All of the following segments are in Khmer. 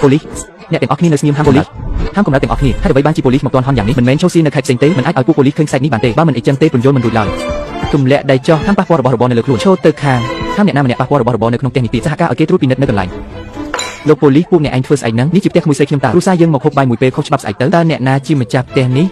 police អ្នកទាំងអស់គ្នានៅស្ងៀមហាម police ហាមកំណត់ទាំងអស់គ្នាហើយអ្វីបានជា police មកទាន់ហន់យ៉ាងនេះមិនមែនចូលស៊ីនៅខេត្តផ្សេងទេមិនអាចឲ្យពួក police ឃើញខ្សែនេះបានទេបើមិនអីចឹងទេពន្យល់មិនរួចឡើយទម្លាក់ដៃចោះហាមប៉ះពាល់របស់របរនៅលើខ្លួនឈរទៅខាងហាមអ្នកណាម្នាក់ប៉ះពាល់របស់របរនៅក្នុងផ្ទះនេះទៀតសហការឲ្យគេត្រួតពិនិត្យនៅកន្លែងលោក police ពួកអ្នកឯងធ្វើស្អីហ្នឹងនេះជាផ្ទះក្មួយស្រីខ្ញុំតើគ្រួសារយើងមកហូបបាយមួយពេលខុសច្បាប់ស្អីទៅតើអ្នកណាជាម្ចាស់ផ្ទះនេ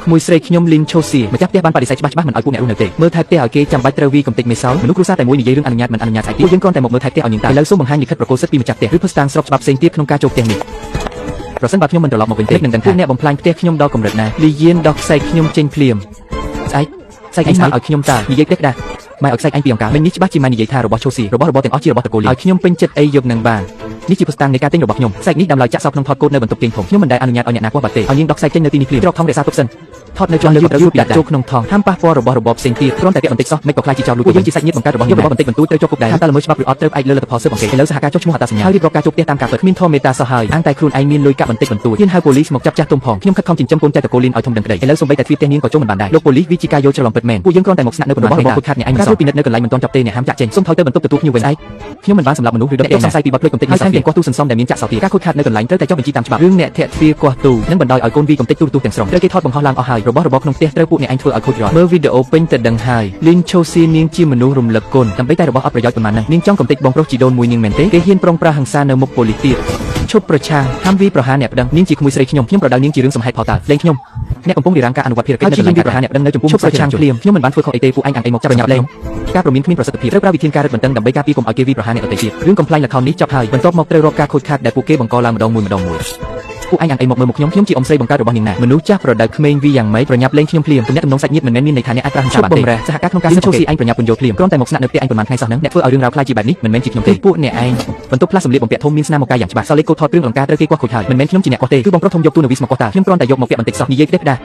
ះក្មួយស្រីខ្ញុំលីនឆូសៀម្ចាស់ផ្ទះបានបដិសេធច្បាស់មិនឲ្យពួកអ្នករស់នៅទេមើលថែផ្ទះឲ្យគេចាំបាច់ត្រូវវីកំតិចមេសល់មនុស្សគ្រួសារតែមួយនិយាយរឿងអនុញ្ញាតមិនអនុញ្ញាតស្អីទៀតយើងគ្រាន់តែមកមើលថែផ្ទះឲ្យនាងតើឥឡូវសូមបង្ហាញលិខិតប្រកល់សិទ្ធិពីម្ចាស់ផ្ទះឬភស្តុតាងស្របច្បាប់ផ្សេងទៀតក្នុងការចូលផ្ទះនេះប្រសិនបើខ្ញុំមិនត្រឡប់មកវិញទេនឹងដឹងថាអ្នកបំផ្លាញផ្ទះខ្ញុំដល់កម្រិតណាលីយៀនដោះខ្សែខ្ញុំចេញភ្លាមស្អែកឯងស្មារឲ្យខ្ញុំតើនិយាយផ្ទះក្តាស់ម៉ែឲ្យខ្សែឯងពីអង្ការមិញនេះច្បាស់ជាម៉ែនិយាយថារបស់ឆូសៀរបស់ទាំងអស់ជារបស់តកូលីឲ្យខ្ញុំពេញចិត្តអីយកនឹងបាននេះជាភស្តុតាងនៃការទិញរបស់ខ្ញុំខ្សែនេះដើម្បីចាក់សោក្នុងថតកូដនៅបន្ទប់ទៀងធំខ្ញុំមិនដែលអនុញ្ញាតឲ្យអ្នកណាគោះបាត់ទេឲ្យនាងដោះខ្សែចេញនៅទីនេះភ្លាមត្រកថងរក្សាទុកសិនថតនៅជាន់លើត្រូវយូរពីដាក់ចូលក្នុងថងហាមប៉ះពាល់របស់របបផ្សេងទៀតគ្រាន់តែពាក់បន្តិចសោះមិនក៏ខ្លាចជាចោរលួចយើងជាសាច់ញាតិបង្កើតរបស់បន្តិចបន្តួចត្រូវជាប់គុកដែរតែល្មើសច្បាប់ឬអត់ត្រូវផ្អែកលើលទ្ធផលស៊ើបអង្កេតឥឡូវសហការចុះឈ្មោះអត្តសញ្ញាណហើយរៀបរាប់ការជួបផ្ទះតាមការពិតគ្មានធម៌មេត្តាសោះហើយអាងតែខ្លួនឯងមានលុយកាក់បន្តិចបន្តួចហ៊ានហៅប៉ូលីសមកចាប់ចាស់ទុំផងខ្ញុំខិតខំចិញ្ចឹមកូនចៅតកូលីនឲ្យធំដឹងក្តីឥឡូវសូម្បីតែទ្វារផ្ទះនាងក៏ចូលមិនបានដែរលោកប៉ូលីសវាជាការយល់ច្រឡំពិតមែនពួកយើងគ្រាន់តែមកស្នាក់នៅប៉ុណ្ណឹងរបស់ខូចខាតអ្នកឯងមិនសោះពិនិត្យនៅកន្លែងមិនទាន់ចាប់ទេអ្នកហាមចាក់ចេញសូមថយទៅបន្ទប់ទទួលភ្ញៀវវិញឯងខ្ញុំមិនបានសម្លាប់មនុស្សឬដឹកអ្នកសង្ស័យពីបទភ្លេចកំតិចនេះសោះទាំងគាស់ទូសន្សំដែលមានចាក់សោទៀតការខូចខាតនៅកន្លែងត្រូវតែចុះបញ្ជីតាមច្បាប់រឿងអ្នកធាក់ទ្វារគាស់ទូនឹងបណ្ដោយឲ្យកូនវីកំតិចទូរទស្សន៍ទាំងស្រុងត្រូវគេថតបង្ហោះឡើងអស់ហើយរបស់ក្នុងផ្ទះត្រូវពួកអ្នកឯងធ្វើឲ្យខូចរាល់មើលវីដេអូពេញទៅដឹងហើយលីនឆូសៀនាងជាមនុស្សរំលឹកគុណដើម្បីតែរបស់អត់ប្រយោជន៍ប៉ុន្មានណានាងចង់កំតិចបងប្រុសជីដូនមួយនាងមែនទេគេហ៊ានប្រងប្រាស់ហិង្សានៅមុខប៉ូលីសទៀតឈប់ប្រឆាំងហាមវីប្រហារអ្នកប្តឹងនាងជាក្មួយស្រីខ្ញុំប្រដៅនាងជារឿងសំហេតុផលតើលេងខ្ញុំអ្នកកំពុងរៀបការអនុវត្តភារកិច្ចនៅកន្លែងប្រហារអ្នកប្តឹងនៅចំពោះឈប់ប្រឆាំងភ្លាមខ្ញុំមិនបានធ្វើខុសអីទេពួកឯងអាងអីមកចាប់ប្រញាប់លេងការប្រមានគ្មានប្រសិទ្ធភាពត្រូវប្រើវិធានការរឹតបន្តឹងដើម្បីការពារកុំឲ្យគេវីប្រហារអ្នកដទៃទៀតរឿងកំ pl ែងល្ខោននេះចប់ហើយបន្ទាប់មកត្រូវរកការខូចខាតដែលពួកគេបង្កឡើងម្ដងមួយពួកឯងអាងអីមកមើលមុខខ្ញុំជាអ៊ំស្រីបង្កើតរបស់នាងណាមនុស្សចាស់ប្រដៅក្មេងវីយ៉ាងម៉េចប្រញាប់លេងខ្ញុំភ្លាមទំនាក់ទំនងសាច់ញាតិមិនមែនមានន័យថាអ្នកអាចប្រាស់ហិង្សាបានទេសហការក្នុងការស៊ើបអង្កេតឯងប្រញាប់ពន្យល់ភ្លាមគ្រាន់តែមកស្នាក់នៅផ្ទះឯងប៉ុន្មានថ្ងៃសោះហ្នឹងអ្នកធ្វើឲ្យរឿងរ៉ាវខ្លាចជាបែបនេះមិនមែនជាខ្ញុំទេពួកអ្នកឯងបន្ទប់ផ្លាស់សម្លៀកបំពាក់ធំមានស្នាមមកកាយយ៉ាងច្បាស់សលេខកូដថតគ្រឿងអលង្ការត្រូវគេគាស់ខូចហើយមិនមែនខ្ញុំជាអ្នកគាស់ទេគឺបងប្រុសធំយកទូនវីសមកគាស់តាខ្ញុំគ្រាន់តែយកមកពាក់បន្តិចសោះនិយាយផ្ដេសផ្ដាស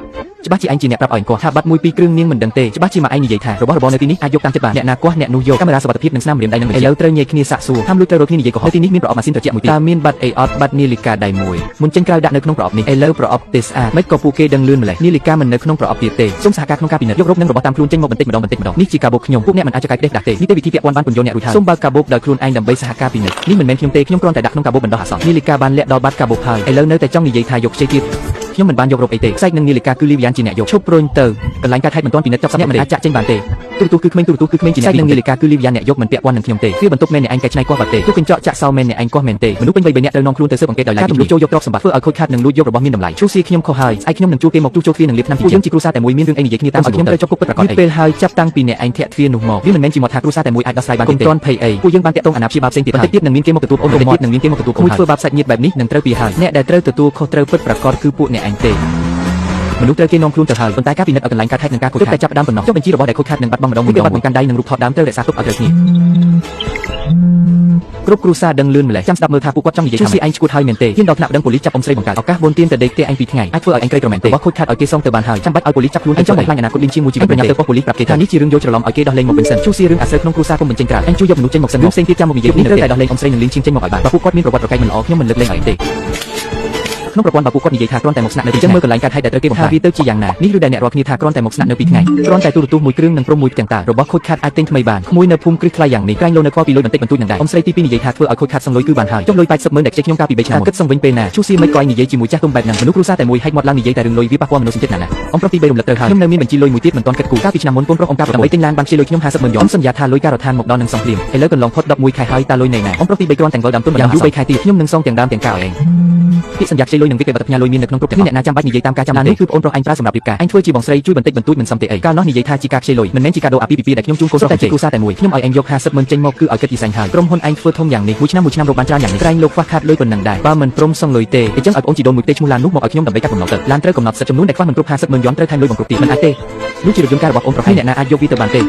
់ច្បាស់ជាឯងជាអ្នកប្រាប់ឲ្យគាស់ថាបាត់មួយពីរគ្រឿងនាងមិនដឹងទេច្បាស់ជាមកឯងនិយាយថារបស់នៅទីនេះអាចយកតាមចិត្តបានអ្នកណាគាស់អ្នកនោះយកកាមេរ៉ាសុវត្ថិភាពនិងស្នាមម្រាមដៃនឹងឥឡូវត្រូវញែកគ្នាសាកសួរហាមលួចត្រូវរត់គ្នានិយាយកុហកទីនេះមានប្រអប់ម៉ាស៊ីនត្រជាក់មួយទៀតតើមានបាត់អីអត់បាត់នាឡិកាដៃមួយមុនចេញក្រៅដាក់នៅក្នុងប្រអប់នេះឥឡូវប្រអប់ទេស្អាតមិនក៏ពួកគេដឹងលឿនម្លេះនាឡិកាមិននៅក្នុងប្រអប់ទៀតទេសូមសហការក្នុងការពិនិត្យយករົບនឹងរបស់តាមខ្លួនចេញមកបន្តិចម្ដងនេះជាកាបូបខ្ញុំពួកអ្នកមិនអាចចកាយផ្ដេសផ្ដាស់ទេនេះទេវិធីពាក់ព័ន្ធបានពន្យល់អ្នករួចហើយសូមបើកកាបូបដោយខ្លួនឯងដើម្បីសហការពិនិត្យនេះមិនមែនខ្ញុំទេខ្ញុំគ្រាន់តែដាក់ក្នុងកាបូបបណ្ដោះអាសន្ននាឡិកាបានលាក់ដល់បាត់កាបូបហើយឥឡូវនៅតែចង់និយាយថាយកខ្ចីទៀតខ្ញុំមិនបានយករົບអីទេខ្សែនឹងនាឡិកាគឺលីវីយ៉ានជាអ្នកយកឈប់ព្រួញទៅកន្លែងកើតហេតុមិនទាន់ពិនិត្យចាប់អ្នកមិនអាចចាក់ចេញបានទេទូរទស្សន៍គឺក្មេងជាអ្នកនឹងនាឡិកាគឺលីវីយ៉ានអ្នកយកមិនពាក់ព័ន្ធនឹងខ្ញុំទេគឺបន្ទប់មែនអ្នកឯងកែច្នៃគាស់បាត់ទេទូកញ្ចក់ចាក់សោមែនអ្នកឯងគាស់មែនទេមនុស្សពេញវ័យ3នាក់ត្រូវនាំខ្លួនទៅស៊ើបអង្កេតដោយឡែកការទម្លុះចូលយកទ្រព្យសម្បត្តិធ្វើឲ្យខូចខាតនិងលួចយករបស់មានតម្លៃឈូសៀខ្ញុំខុសហើយស្អែកខ្ញុំនឹងជួគេមកជួទ្វារនឹងលៀបថ្នាំពួកយើងជាគ្រួសារតែមួយមានរឿងអីនិយាយគ្នាតាមឲ្យខ្ញុំត្រូវជាប់គុកពិតប្រាកដពេលហើយចាប់តាំងពីអ្នកឯងធាក់ទ្វារនោះមកវាមិនមែនជាមកថាគ្រួសារតែមួយអាចដោះស្រាយបានទេកុំទាន់ភ័យអីពួកយើងបានតាក់ទងអាណាព្យាបាលផ្សេងទៀតបន្តិចទៀតនឹងមានគេមកទទួលអូនបន្តិចទៀតនឹងមានគេមកទទួលកូនធ្វើបាបសាច់ញាតិបែបនេះនឹងត្រូវពីហើយអ្នកដែលត្រូវទទួលខុសត្រូវពិតប្រាកដគឺពួកអ្នកឯងទេមនុស្សត្រូវគេនាំខ្លួនទៅហើយប៉ុន្តែការពិនិត្យឲ្យកន្លែងកាត់ហេតុនឹងការខូចខាតតែចាប់ដើមប៉ុណ្ណោះចុះបញ្ជីរបស់ដែលខូចខាតនឹងបាត់បង់ម្ដងមួយបាត់បង្កាន់ដៃនិងរូបថតដើមត្រូវរក្សាទុកឲ្យត្រូវគ្នាគ្រប់គ្រួសារដឹងលឿនម្លេះចាំស្ដាប់មើលថាពួកគាត់ចង់និយាយថាឯងឈួតហើយមែនទេហ៊ានដល់ថ្នាក់ដឹងប៉ូលីសចាប់អ៊ំស្រីបង្កើតឱកាសបូនទៀនទៅដេកផ្ទះឯង2ថ្ងៃអាចធ្វើឲ្យឯងក្រីក្រមែនទេរបស់ខូចខាតឲ្យគេសងទៅបានហើយចាំបាច់ឲ្យប៉ូលីសចាប់ខ្លួនឯងចង់បំផ្លាញអនាគតលីនជាមួយជីវិតប្រញាប់ទៅប៉ុស្តិ៍ប៉ូលីសប្រាប់គេថានេះជារឿងយកច្រឡំឲ្យគេដោះលែងមកវិញសិនជួសៀរឿងអាសើក្នុងគ្រួសារគុំបញ្ចេញក្រៅឯងជួយយកមនុស្សចេញមកសិនផ្សេងទៀតចាំមកនិយាយនេះត្រូវតែដោះលែងអ៊ំស្រីនិងលីនឈៀងចេញមកឲ្យបានបើពួកគាត់មានប្រវត្តិប្រកែកមិនល្អខ្ញុំមិនលើកលែងឲ្យទេក្នុងប្រព័ន្ធបើពួកគាត់និយាយថាគ្រាន់តែមកស្នាក់នៅទីចឹងមើលកន្លែងកាត់ហេតុដែលត្រូវគេបំផាវាទៅជាយ៉ាងណានេះឬដែលអ្នករាល់គ្នាថាគ្រាន់តែមកស្នាក់នៅ2ថ្ងៃគ្រាន់តែទូរទស្សន៍មួយគ្រឿងនិងព្រំមួយផ្ទាំងតារបស់ខូចខាតអាចទិញថ្មីបានក្មួយនៅភូមិគ្រឹះថ្លៃយ៉ាងនេះក្រែងលោនៅខ្វល់ពីលុយបន្តិចបន្តួចនឹងដែរអ៊ំស្រីទី2និយាយថាធ្វើឲ្យខូចខាតសងលុយគឺបានហើយចុះលុយ80,000ដែលខ្ចីខ្ញុំកាលពី3ឆ្នាំមុនគិតសងវិញពេលណាជួសៀមិនក៏ឯងនិយាយជាមួយចាស់ទុំបែបហ្នឹងមនុស្សគ្រួសារតែមួយហែកមាត់ឡើងនិយាយតែរឿងលុយវាប៉ះពាល់មនុស្សចិត្តណាស់អ៊ំប្រុសទី3រំលឹកត្រូវហើយខ្ញុំនៅមានបញ្ជីលុយមួយទៀតមិនទាន់គិតគូរកាលពីឆ្នាំមុនកូនប្រុសអ៊ំកាប់ដើម្បីទិញឡានបានខ្ចីលុយខ្ញុំ50,000យ៉ងសន្យាថាលុយការដ្ឋានមកដល់នឹងសងភ្លាមឥឡូវកន្លងផុត11ខែហើយតើលុយនៅណាអ៊ំប្រុសទី3គ្រាន់តែងល់ដើមទុនម្ដងយូរ3ខែទៀតខ្ញុំនឹងសងទាំងដើមទាំងការឲ្យឯងពាក្យសន្យាខ្ចីលុយនឹងវិកេបត្តិផ្ញើលុយមាននៅក្នុងគ្រប់ទាំងអ្នកណាចាំបាច់និយាយតាមការចាំនេះគឺប្អូនប្រុសឯងប្រើសម្រាប់រៀបការឯងធ្វើជាបងស្រីជួយបន្តិចបន្តួចមិនសមទេអីកាលនោះនិយាយថាជាការខ្ចីលុយមិនមែនជាកាដូអាពាហ៍ពិពាហ៍ដែលខ្ញុំជូនកូនតែជាគ្រួសារតែមួយខ្ញុំឲ្យឯងយក50,000ចេញមកគឺឲ្យគិតពីសាញ់ហើយក្រុមហ៊ុនឯងធ្វើធំយ៉ាងនេះមួយឆ្នាំរកបានច្រើនយ៉ាងនេះក្រែងលោកខ្វះខាតលុយប៉ុណ្ណឹងដែរបើមិនព្រមសងលុយទេអញ្ចឹងឲ្យប្អូនជីដូនមួយទេឈ្មោះឡាននោះមកឲ្យខ្ញុំដើម្បីកាត់កំណត់ទៅឡានត្រូវកំណត់សិទ្ធិចំនួនដែលខ្វះមិនគ្រប់50,000យ៉ងត្រូវថែមលុយបង្គ្រប់ទៀតមិនអាចទេនោះជារថយន្តការរបស់ប្អូនប្រុសអ្នកណាអាចយកវាទៅបានទ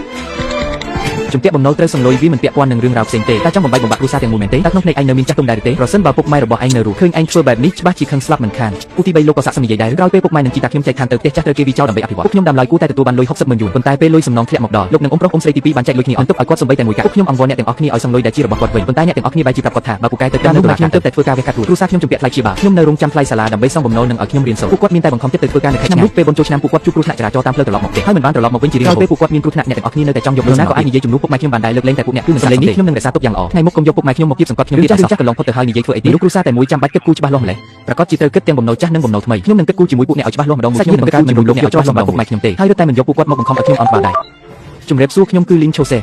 េជំទាក់បំណុលត្រូវសងលុយវាមិនពាក់ព័ន្ធនឹងរឿងរ៉ាវផ្សេងទេតែចង់បំបីបំបាក់គ្រួសារទាំងមូលមែនទេតែក្នុងភ្នែកឯងនៅមានចាស់ទុំដែរទេប្រសិនបើពុកម៉ែរបស់ឯងនៅរស់ឃើញឯងធ្វើបែបនេះច្បាស់ជាខឹងស្លាប់មិនខានពូទី3លោកក៏សាកសមនិយាយដែរក្រោយពេលពុកម៉ែនឹងជីតាខ្ញុំចែកឋានទៅផ្ទះចាស់ត្រូវគេវិចោលដើម្បីអភិវឌ្ឍពុកខ្ញុំដើមឡើយគូតែទទួលបានលុយ60,000 យួនប៉ុន្តែពេលលុយសំណងធ្លាក់មកដល់លោកនឹងអ៊ំប្រុសអ៊ំស្រីទី2បានចែកលុយគ្នាអន់ទុកឲ្យគាត់សំបីតែមួយកាក់ពុកខ្ញុំអង្វរអ្នកទាំងអស់គ្នាឲ្យសងលុយដែលជារបស់គាត់វិញប៉ុន្តែអ្នកទាំងអស់គ្នាបែរជាប្រាប់គាត់ថាបើពូកែទៅតាមនោះខ្ញុំទៅតែធ្វើការវះកាត់គ្រួសារខ្ញុំជំពាក់ថ្លៃព្យាបាលខ្ញុំនៅរងចាំថ្លៃសាលាដើម្បីសងបំណុលនឹងឲ្យខ្ញុំរៀនសូត្រពួកគាត់មានតែបង្ខំចិត្តទៅធ្វើការនៅខេត្តឆ្នាំនោះពេលបុណ្យចូលឆ្នាំពួកគាត់ជួបគ្រោះថ្នាក់ចរាចរណ៍តាមផ្លូវត្រឡប់មកផ្ទះហើយមិនបានត្រឡប់មកវិញជារៀងរហូតពេលពួកគាត់មានគ្រោះថ្នាក់អ្នកទាំងអស់គ្នានៅតែចង់យកលុយណាក៏អាចនិយាយជំនួស នោះពុកម៉ែខ្ញុំបានដែរលើកលែងតែពួកអ្នកគឺមិនសម្លេងនេះខ្ញុំនឹងរក្សាទុកយ៉ាងល្អថ្ងៃមុខកុំយកពុកម៉ែខ្ញុំមកគៀបសង្កត់ខ្ញុំទៀតចាស់កន្លងផុតទៅហើយនិយាយធ្វើអីទៀតលោកគ្រូសាតែមួយចាំបាច់គិតគូរច្បាស់លាស់ម្ល៉េះប្រកាសជាត្រូវគិតទាំងបំណុលចាស់និងបំណុលថ្មីខ្ញុំនឹងគិតគូរជាមួយពួកអ្នកឲ្យច្បាស់លាស់ម្ដងមួយខ្ញុំនឹងកើតមិនរំលងអ្នកឲ្យច្បាស់លាស់សម្រាប់ពុកម៉ែខ្ញុំទេហើយរត់តែមិនយកពួកគាត់មកបង្ខំឲ្យខ្ញុំអន់បានដែរជំរាបសួរខ្ញុំគឺលីនឆូសេ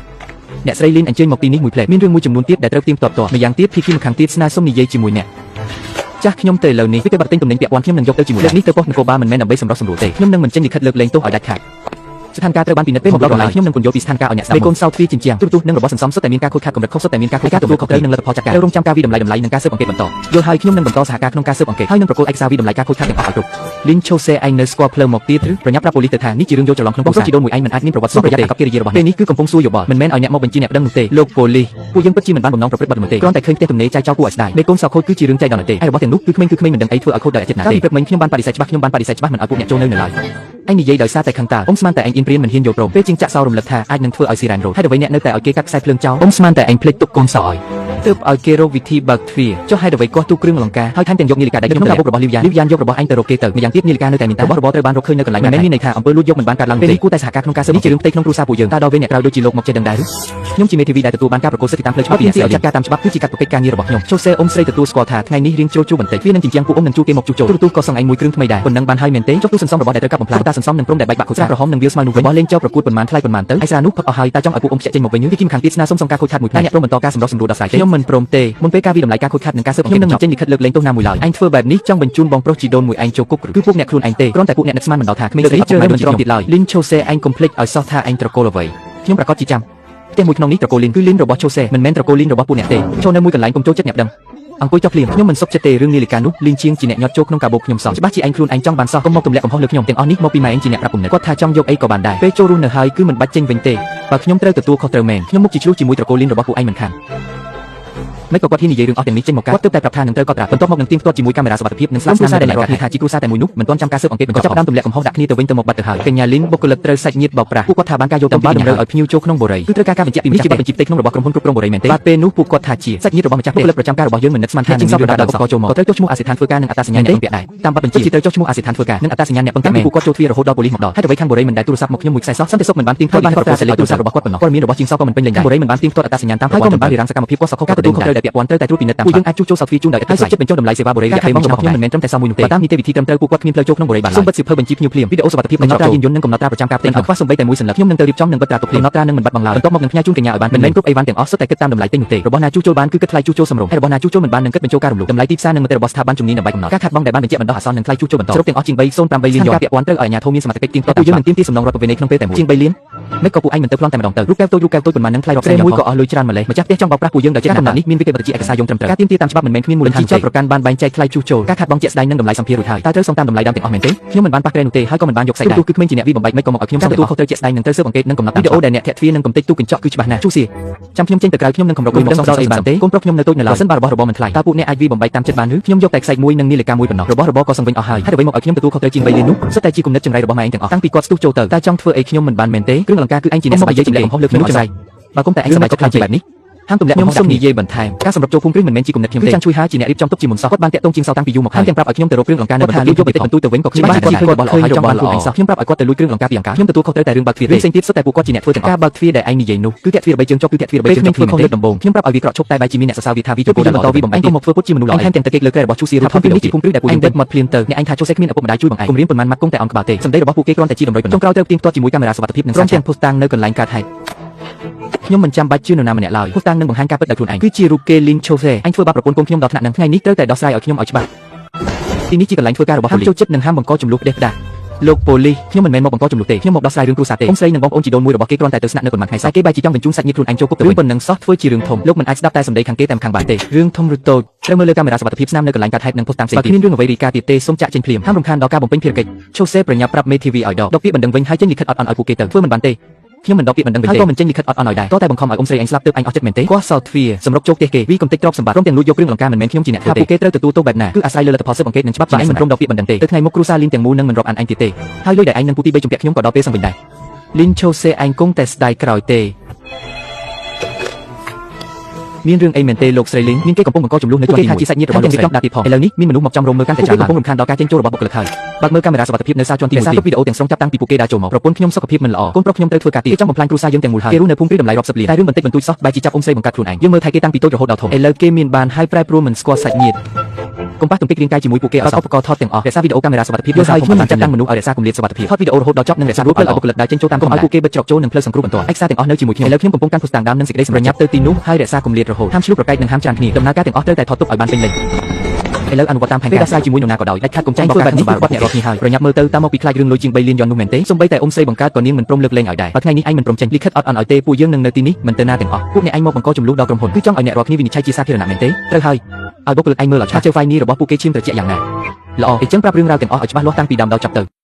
អ្នកស្រីលីនអញ្ជើញមកទីនេះមួយផ្លែមានរឿងមួយចំនួនទៀតដែលត្រូវទៀងទាត់ម្យ៉ាងទៀតភីគីម្ខាងទៀតស្នើសុំនិយាយជាមួយអ្នកចាស់ខ្ញុំទៅឥឡូវនេះគេបាត់ទិញទំនិញពាក់ព័ន្ធខ្ញុំនឹងយកទៅជាមួយនេះទៅប៉ុស្តិ៍នគរបាលមិនមែនដើម្បីសម្រុះសម្រួលទេខ្ញុំនឹងមិនចេញលិខិតលើកលែងទោសឲ្យដាច់ខាតស្ថានភាពត្រូវបានពិនិត្យពេលមកដល់កន្លែងខ្ញុំនឹងពន្យល់ពីស្ថានភាពឲ្យអ្នកស្ដាប់ពេលកូនសោទ្វារជញ្ជាំងទូរទស្សន៍និងរបស់សន្សំសុទ្ធតែមានការខូចខាតកម្រិតខុសសុទ្ធតែមានការខូចខាតទទួលខុសត្រូវនឹងលទ្ធផលចាត់ការរងចាំការវិតម្លៃនិងការស៊ើបអង្កេតបន្តយល់ហើយខ្ញុំនឹងបន្តសហការក្នុងការស៊ើបអង្កេតហើយនឹងប្រកល់ឯកសារវិតម្លៃការខូចខាតទាំងអស់ឲ្យគ្រប់លីនឆូសេឯងនៅស្គាល់ផ្លូវមកទៀតឬប្រញាប់ប្រាប់ប៉ូលីសទៅថានេះជារឿងយកច្រឡំក្នុងបងប្រុសជីដូនមួយឯងមិនអាចមានប្រវត្តិសាស្ត្រប្រយ័ត្នអាកប្បកិរិយារបស់ពេលនេះគឺកំពុងសួរយោបល់មិនមែនឲ្យអ្នកមកបញ្ជាអ្នកដឹងនោះទេលោកប៉ូលីសពួកយើងពិតជាមិនបានបំណងប្រព្រឹត្តបទល្មើសទេគ្រាន់តែឃើញផ្ទះទំនេរចាយចោលគួរឲ្យស្ដាយមេកូនសោខូចគឺជារឿងចៃដន្យទេឯរបស់ទាំងនោះគឺក្មេងមិនដឹងអីធ្វើឲ្យខូចដោយអចេតនាទេព្រឹកមិញខ្ញុំបានបដិសេធច្បាស់មិនឲ្យពួកអ្នកចូលនៅឡើយឯងនិយាយដោយសារតែខឹងតើអ៊ំស្មានតែឯងអ៊ីនព្រៀនមិនហ៊ានយល់ព្រមពេលជាងចាក់សោរំលឹកថាអាចនឹងធ្វើឲ្យស៊ីរ៉ែនរ៉ូហេតុអ្វីអ្នកនៅតែឲ្យគេកាត់ខ្សែភ្លើងចោលអ៊ំស្មានតែឯងភ្លេចទុកកូនសោឲ្យទើបឲ្យគេរកវិធីបើកទ្វារចុះហេតុអ្វីគាត់ទូគ្រឿងអលង្ការហើយថែមទាំងយកនាឡិកាដៃខ្ញុំការបូករបស់លីវយ៉ានយករបស់ឯងទៅរកគេទៅម្យ៉ាងទៀតនាឡិកានៅតែមានតែរបស់ត្រូវបានរកឃើញនៅកន្លែងមិនមែនមានន័យថាអំពើលួចយកមិនបានកើតឡើងទេនេះគួរតែសហការក្នុងការស៊ើបនេះជារឿងផ្ទៃក្នុងគ្រួសារពួកយើងតើដល់វេនអ្នកក្រៅដូចជាលោកមកចេះដឹងដែរឬខ្ញុំជាមេធាវីដែលទទួលបានការប្រកល់សិទ្ធិតាមផ្លូវច្បាប់ពីអ្នកស្រីចាត់ការតាមច្បាប់គឺជាកាតព្វកិច្ចការងាររបស់ខ្ញុំចូលសេអ៊ំស្រីទទួលស្គាល់ថាថ្ងៃនេះរៀងជ្រុលជួបន្តិចវានឹងជញ្ជាំងពួកអ៊ំនឹងជួគេមកជួចូលទូរទស្សន៍ក៏សង់ឯងមួយគ្រឿងថ្មីដែរប៉ុណ្ណឹងបានហើយមែនទេចុះទូសន្សំរបស់ដែលត្រូវកាប់បំផ្លាញតាសន្សំនឹងព្រមតែបែកបាក់ខូចស្រាក្រហមនឹងវាស្មៅនោះវិញបោះលេងចោលប្រកួតប៉ុន្មានថ្លៃប៉ុន្មានទៅឯស្រានោះផឹកអស់ហើយតាចង់ឲ្យពួកអ៊ំខ្ជាក់ចេញមកវិញឬគីមខាងទៀតស្នើសុំការខូចខាតមួយផ្នែកអ្នកព្រមបន្តការសម្រុះសម្រួលដល់ស្រ័យទេខ្ញុំមិនព្រមទេមុនពេលការវិតម្លៃការខូចខាតនិងការស៊ើបអង្កេតខ្ញុំនឹងមិនចេញលិខិតលើកលែងទោសណាមួយឡើយឯងធ្វើបែបនេះចង់បញ្ជូនបងប្រុសជីដូនមួយឯងចូលគុកគឺពួកអ្នកខ្លួនឯងទេគ្រាន់តែពួកអ្នកនឹកស្មានមិនដល់ថាគ្មានសេរីជ្រើសរើសមិនច្រំទៀតឡើយលីនឆូសេឯងកុំភ្លេចឲ្យសោះថាឯងត្រកូលអ្វីខ្ញុំប្រកាសជាចាំផ្ទះមួយក្នុងនេះត្រកូលលីនគឺលីនរបស់ឆូសេមិនមែនត្រកូលលីនរបស់ពួកអ្នកទេចូលនៅមួយកន្លែងកុំចូលចិត្តអ្នកដឹងអង្គុយចុះភ្លាមខ្ញុំមិនសុខចិត្តទេរឿងនាឡិកានោះលីនជាងជាអ្នកញាត់ចូលក្នុងកាបូបខ្ញុំសោះច្បាស់ជាឯងខ្លួនឯងចង់បានសោះកុំមកទម្លាក់កំហុសលើខ្ញុំទាំងអស់នេះមកពីម៉ែឯងជាអ្នកប្រាប់គំនិតគាត់ថាចង់យកអីក៏បានដែរពេលចូលរស់នៅហើយគឺមិនបាច់ចេញវិញទេបើខ្ញុំត្រូវទទួលខុសត្រូវមែនខ្ញុំមុខជាឆ្លោះជាមួយត្រកូលលីនរបស់ពួកឯងមិនខានមិនក៏គាត់ហ៊ាននិយាយរឿងអស់ទាំងនេះចេញមកគាត់ទើបតែប្រាប់ថានឹងត្រូវកត់ត្រាបន្ទាប់មកនឹងទៀងទាត់ជាមួយកាមេរ៉ាសុវត្ថិភាពនិងស្លាប់ស្នាមដែលគាត់ថាជាគ្រួសារតែមួយនោះមិនទាន់ចាំការស៊ើបអង្កេតបញ្ចប់ចាប់តាមទម្លាក់កំហុសដាក់គ្នាទៅវិញទៅមកបាត់ទៅហើយកញ្ញាលីនបុគ្គលិកត្រូវសាច់ញាតិបោកប្រាស់ពួកគាត់ថាបានការយកទៅបាតម្រូវឲ្យភ្ញៀវចូលក្នុងបូរីគឺត្រូវការបញ្ជាក់ពីម្ចាស់បញ្ជីផ្ទៃក្នុងរបស់ក្រុមហ៊ុនគ្រប់គ្រងបូរីមែនទេបាទពេលនោះពួកគាត់ថាជាសាច់ញាតិរបស់ម្ចាស់បុគ្គលិកប្រចាំការរបស់យើងមិននឹកស្មានថានឹងមានការដាក់ឧបករណ៍ចូលមកក៏ត្រូវចុះឈ្មោះអាសយដ្ឋានធ្វើការនិងអត្តសញ្ញាណអ្នកពឹងពាក់ដែរតាមប័ណ្ណបញ្ជីត្រូវចុះឈ្មោះអាសយដ្ឋានធ្វើការនិងអត្តសញ្ញាណអ្នកពឹងពាក់ពួកគាត់ចូលទ្វាររហូតដល់ប៉ូលីសមកម្ដងហេតុអ្វីខាងបូរីមិនដែលទូរស័ព្ទមកខ្ញុំមួយខ្សែសោះសន្តិសុខមិនបានទៀងទាត់បានគាត់ប្រើលេខទូរស័ព្ទរបស់គាត់ប៉ុណ្ណោះព័ត៌មានរបស់ជាងសោះក៏មិនពេញលេញដែរបូរីមិនបានទៀងទាត់អត្តសញ្ញាណតាមហើយក៏មិនបានរារាំងសកម្មភាពគាត់សោះការទទួលខុសត្រូវដែលពាក់ព័ន្ធត្រូវតែត្រួតពិនិត្យតាមពួកយើងអាចជួសជុលសោះទ្វារជូនដោយឥតគិតហើយសុខចិត្តបញ្ចុះតម្លៃសេវាបូរីរយៈពេល1ឆ្នាំខ្ញុំមិនមែនត្រឹមតែសមមួយនោះទេតាមនីតិវិធីត្រឹមត្រូវពួកគាត់គ្មានផ្លូវចូលក្នុងបូរីបានឡើយសូមបិទសៀវភៅបញ្ជីភ្ញៀវភ្លាមវីដេអូសុវត្ថិភាពកំណត់ត្រាយានយន្តនិងកំណត់ត្រាប្រចាំការផ្ទៃក្នុងខ្វះសូម្បីតែមួយសន្លឹកខ្ញុំនឹងទៅរៀបចំនិងបិទត្រាទុកភ្លាមកំណត់ត្រានឹងមិនបាត់បង់ឡើយបន្ទាប់មកនឹងផ្ញើជូនកញ្ញាឲ្យបានមិនមែនគ្រប់អីវ៉ាន់ទាំងអស់សុទ្ធតែគិតតាមតម្លៃទិញនោះទេរបស់ណាជួសជុលបានគឺគិតថ្លៃជួសជុលសម្រុំហើយរបស់ណាជួសជុលមិនបាននឹងគិតបញ្ចូលការរំលោភតម្លៃទីផ្សារនិងមតិរបស់ស្ថាប័នជំនាញដើម្បីកំណត់ការខាតបង់ដែលបានបញ្ជាក់បណ្ដោះអាសន្ននិងថ្លៃជួសជុលបន្តសរុបទាំងអស់ជាង308លានយ៉ូការពាក់ព័ន្ធត្រូវឲ្យអាជ្ញាធរមានសមត្ថកិច្ចទៀងទាត់ពួកយើងនឹងទាមទារសំណងរដ្ឋប្រវេណីក្នុងពេលតែមួយជាង3លានមិនក៏ពួកឯងមិនទៅប្លន់តែម្ដងទៅរូបកែវតូចប៉ុន្មាននឹងថ្លៃរាប់សែនមួយក៏អស់លុយច្រើនម្លេះម្ចាស់ផ្ទះចង់បោកប្រាស់ពួកយើងដោយចិត្តកំណត់នេះមានវិកេបទជាឯកសារយោងត្រឹមត្រូវការទាមទារតាមច្បាប់មិនមែនគ្មានមូលដ្ឋានចោតប្រកាន់បានបែងចែកថ្លៃជួសជុលការខាតបង់ជាក់ស្ដែងនិងតម្លៃសម្ភាររួចហើយតើត្រូវសុំតាមតម្លៃដើមទាំងអស់មែនទេខ្ញុំមិនបានប៉ះក្រែនោះទេហើយក៏មិនបានយកសាច់ដែរគឺក្មេងជាអ្នកវិបំបែកមិនក៏មកឲ្យខ្ញុំសុំទទួលខុសត្រូវជាក់ស្ដែងនិងត្រូវស៊ើបអង្កេតនិងកំណត់វីដេអូដែលអ្នកធាក់ទ្វារនិងកំទេចទូកញ្ចក់គឺច្បាស់ណាស់ជួសៀចាំខ្ញុំចេញទៅក្រៅខ្ញុំនឹងកម្រគុំមិនដឹងដល់អីបានទេកូនប្រុសខ្ញុំនៅតូចនៅឡើយបើសិនបើរបស់របរមិនថ្លៃតើពួកអ្នកអាចវិបំបែកតាមចិត្តបានឬខ្ញុំយកតែខ្សែមួយនិងនាឡិកាមួយប៉ុណ្ណោះរបស់របរក៏សឹងវិញអស់ហើយហើយអ្វីមកឲ្យខ្ញុំទទួលខុសត្រូវជាង3លាននោះសុទ្ធតែជាគំនិតចង្រៃរបស់ម៉ែឯងទាំងអស់តាំងពីគាត់ស្ទុះចូលទៅតើចង់ធ្វើអីខ្ញុំមិនបានមែនទេគ្រឿងអលង្ការគឺឯងជាអ្នកសម្រាប់និយាយចម្លែកកំហុសលើខ្ញុំចង្រៃបើគុំតែឯងសម្រាប់ចិត្តខ្លាំងជាបែបនេះហាងទម្លាក់ខ្ញុំសូមនិយាយបន្ថែមការសម្របចូលភូមិគ្រឹះមិនមែនជាគំនិតខ្ញុំទេគឺចាំជួយហើយជាអ្នករៀបចំទុកជាមុនសោះគាត់បានតាក់ទងជាងសោតាំងពីយូរមកហើយទាំងប្រាប់ឲ្យខ្ញុំទៅរកគ្រឿងអលង្ការនៅបន្ទប់យកបន្តិចបន្តួចទៅវិញក៏ខ្ញុំបានគាត់ឃើញរបស់ល្អហើយចង់បានខ្លួនឯងសោះខ្ញុំប្រាប់ឲ្យគាត់ទៅលួចគ្រឿងអលង្ការពីអង្ការខ្ញុំទទួលខុសត្រូវតែរឿងបើកទ្វារផ្សេងទៀតសុទ្ធតែពួកគាត់ជាអ្នកធ្វើទាំងអស់ការបើកទ្វារដែលឯងនិយាយនោះគឺតាក់ទ្វារ3ជើងចុះគឺតាក់ទ្វារ3ជើងចុះខ្ញុំធ្វើខុសលើកដំបូងខ្ញុំប្រាប់ឲ្យវាក្រក់ឈប់តែបែរជាមានអ្នកសរសើរវាថាវាចូលដល់បន្តវាបំបែកឯងមកធ្វើពុតជាមនុស្សល្អឯងទាំងតកេកលើក្រែរបស់ជួសៀរូបភាពនេះជាភូមិគ្រឹះដែលពួកយើងទៅមកភ្លាមទៅអ្នកឯងថាចូលសេះគ្មានឪពុកម្ដាយជួយបងឯងគំរាមប៉ុន្មានម៉ាត់គង់តែអង្គក្បាលទេសម្ដីរបស់ពួកគេគ្រាន់តែជាដំរុយប៉ុណ្ណោះចុងក្រោយត្រូវទៀងទាត់ជាមួយកាមេរ៉ាសុវត្ថិភាពនិងសារទាំងផុសតាំងនៅកន្លែងកើតហេតុខ្ញុំមិនចាំបាច់ជឿនរណាម្នាក់ឡើយផុសតាំងនឹងបង្ហាញការពិតដោយខ្លួនឯងគឺជារូបគេលីនឆូសេអញធ្វើបាបប្រពន្ធកូនខ្ញុំដល់ថ្នាក់នឹងថ្ងៃនេះត្រូវតែដោះស្រាយឲ្យខ្ញុំឲ្យច្បាស់ទីនេះជាកន្លែងធ្វើការរបស់ប៉ូលីសចូលចិត្តនឹងហាមបង្កចំនួនផ្ដេសផ្ដាស់លោកប៉ូលីសខ្ញុំមិនមែនមកបង្កចំនួនទេខ្ញុំមកដោះស្រាយរឿងគ្រួសារទេអ៊ំស្រីនិងបងប្អូនជីដូនមួយរបស់គេគ្រាន់តែទៅស្នាក់នៅប៉ុន្មានថ្ងៃស្អែកគេបែរជាចង់បញ្ជូនសាច់ញាតិខ្លួនឯងចូលគុកទៅវិញប៉ុណ្ណឹងសោះធ្វើជារឿងធំលោកមិនអាចស្ដាប់តែសម្ដីខាងគេតែម្ខាងបានទេរឿងធំឬតូចត្រូវមើលលើកាមេរ៉ាសុវត្ថិភាពស្នាមនៅកន្លែងកើតហេតុនិងផុសតាំងផ្សេងទៀតគ្មានរឿងអ្វីរីកាទៀតទេសូមចាក់ចេញភ្លាមហាមរំខានដល់ការបំពេញភារកិច្ចឆូសេប្រញាប់ប្រាប់មេធាវីឲ្យដកពាក្យបណ្ដឹងវិញហើយចេញលិខិតអត់អន់ឲ្យពួកគេទៅធ្វើមិនបានទេខ្ញុំមិនដកពាក្យបណ្ដឹងវិញទេហើយក៏មិនចេញលិខិតអត់អន់ឲ្យដែរតតែបង្ខំឲ្យអ៊ំស្រីអញស្លាប់ទើបអញអស់ចិត្តមែនទេគាត់សោទ្វារសម្រុកជោគផ្ទះគេវីកំតិចទ្រព្យសម្បត្តិព្រមទាំងលួចយកគ្រឿងអលង្ការមិនមែនខ្ញុំជាអ្នកធ្វើទេពួកគេត្រូវទទួលទោសបែបណាគឺអាស្រ័យលើលទ្ធផលស៊ើបអង្កេតនិងច្បាប់ជាឯងមិនព្រមដកពាក្យបណ្ដឹងទេទៅថ្ងៃមុខគ្រូសាលីនទាំងមូលនឹងមិនរាប់អានឯងទៀតទេហើយលុយដែលឯងនឹងពូទី3ជំពាក់ខ្ញុំក៏ដល់ពេលសឹងវិញដែរលីនឆូសេឯងគង់តែស្ដាយក្រោយទេ មានរឿងអីមែនទេលោកស្រីលីងមានគេកំពុងបង្កចំនួននៅជាន់ទី1គេថាជាសាច់ញាតិរបស់លោកស្រីចង់ដាក់ទៀតផងឥឡូវនេះមានមនុស្សមកចំរុំមើលកាន់តែច្រើនឡើងកំពុងរំខានដល់ការចេញចូលរបស់បុគ្គលិកហើយបើកមើលកាមេរ៉ាសុវត្ថិភាពនៅសាលជាន់ទី1វីដេអូទាំងស្រុងចាប់តាំងពីពួកគេដើរចូលមកប្រពន្ធខ្ញុំសុខភាពមិនល្អកូនប្រុសខ្ញុំត្រូវធ្វើការទៀតគេចង់បំផ្លាញគ្រួសារយើងទាំងមូលហើយគេរស់នៅភូមិព្រីតម្លៃរាប់សិបលានតែរឿងបន្តិចបន្តួចសោះបែរជាចាប់អ៊ំស្រីបង្កើតខ្លួនឯងយើងមើលថៃគេតាំងពីតូចរហូតដល់ធំឥឡូវគេមានបានហើយប្រែប្រួលមិនស្គាល់សាច់ញាតិកុំប៉ះទង្គិចរាងកាយជាមួយពួកគេឲ្យឧបករណ៍ថតទាំងអស់រក្សាវីដេអូកាមេរ៉ាសុវត្ថិភាពយកហើយខ្ញុំបានចាត់តាំងមនុស្សឲ្យរក្សាគម្លាតសុវត្ថិភាពថតវីដេអូរហូតដល់ចប់និងរក្សារូបឲ្យបុគ្គលិកដែលចេញចូលតាមកុំឲ្យពួកគេបិទច្រកចូលនិងផ្លូវសង្គ្រោះបន្ទាន់ឯកសារទាំងអស់នៅជាមួយខ្ញុំឥឡូវខ្ញុំកំពុងកាន់ភស្តុតាងដើមនិងសេចក្តីសម្រេចញាប់ទៅទីនោះហើយរក្សាគម្លាតរហូតហាមឆ្លុះប្រកែកនិងហាមច្រានគ្នាដំណើរការទាំងអស់ត្រូវតែថតទុកឲ្យបានពេញលេញឥឡូវអនុវត្តតាមផែនការដោះស្រាយជាមួយនរណាក៏ដោយដាច់ខាតកុំចាញ់ធ្វើបែបនេះគឺគាត់អ្នករកគ្នាហើយប្រញាប់មើលទៅតាមមកពីខ្លាចរឿងលុយជាង3លានយន់នោះមែនទេសូម្បីតែអ៊ំស្រីបង្កើតក៏នាងមិនព្រមលើកលែងឲ្យដែរបើថ្ងៃនេះឯងមិនព្រមចេញលិខិតអត់អន់ឲ្យទេពួកយើងនឹងនៅទីនេះមិនទៅណាទាំងអស់ពួកអ្នកឯងមកបង្កចំនួនដល់ក្រុមហ៊ុនគឺចង់ឲ្យអ្នករកគ្នាវិនិច្ឆ័យជាសាធារណៈមែនទេត្រូវហើយឲ្យបុគ្គលិកឯងមើលឲ្យច្បាស់ជើ file នេះរបស់ពួកគេឈាមត្រជាក់យ៉ាងណាល្អអញ្ចឹងប្រាប់រឿងរ៉ាវទាំងអស់ឲ្យច្បាស់លាស់តាំងពីដើមដល់ចប់ទៅ